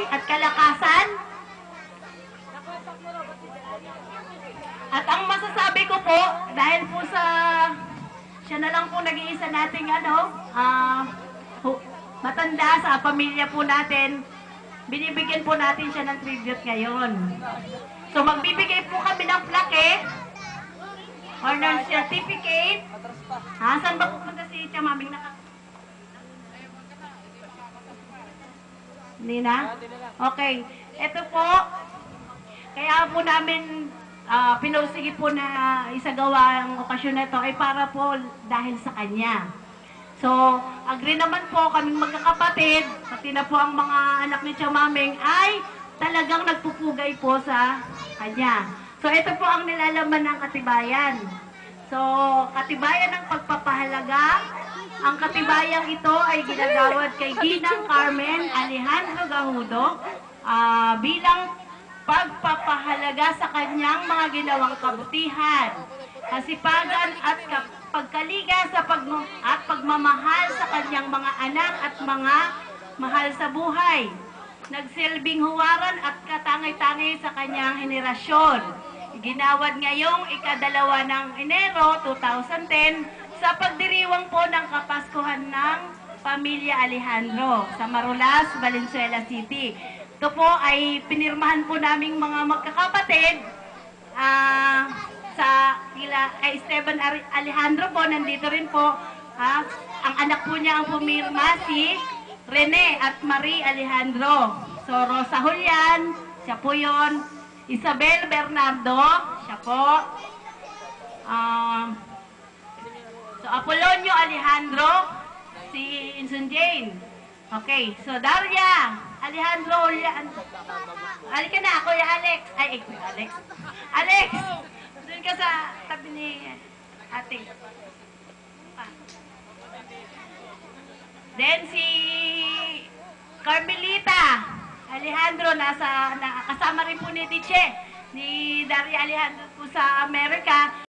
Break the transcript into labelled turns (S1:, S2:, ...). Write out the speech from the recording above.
S1: at kalakasan. At ang masasabi ko po, dahil po sa siya na lang po nag-iisa nating matanda sa pamilya po natin, binibigyan po natin siya ng tribute ngayon. So magbibigay po kami ng plaque or ng certificate. Saan ba pupunta si Chamaming Hindi na? Okay. Ito po, kaya po namin pinursige po na isagawa ang okasyon na ito ay para po dahil sa kanya. So, agree naman po kaming magkakapatid, pati na po ang mga anak ni Chamaming ay talagang nagpupugay po sa kanya. So, ito po ang nilalaman ng katibayan. So, katibayan ng pagpapahalaga. Ang katibayang ito ay ginagawad kay Ginang Carmen Alejandro Gahudo bilang pagpapahalaga sa kanyang mga ginawang kabutihan, kasipagan at pagkaliga sa pagmamahal sa kanyang mga anak at mga mahal sa buhay. Nagsilbing huwaran at katangay-tangay sa kanyang henerasyon. Ginawad ngayong ika-2 ng Enero 2010 sa pagdiriwang po ng Kapaskuhan ng Pamilya Alejandro sa Marulas, Valenzuela City. Ito po ay pinirmahan po naming mga magkakapatid kay Esteban Alejandro po, nandito rin po. Ang anak po niya ang pumirma, si Rene at Marie Alejandro. So, Rosa Julian, siya po yun. Isabel Bernardo, siya po. So, Apolonio Alejandro, si Insun Jane. Okay, so Daria Alejandro, halika na, Kuya Alex. Ay, Kuya Alex. Alex, doon ka sa tabi ni ate. Then si Carmelita Alejandro, kasama rin po ni Diche, ni Daria Alejandro po sa Amerika.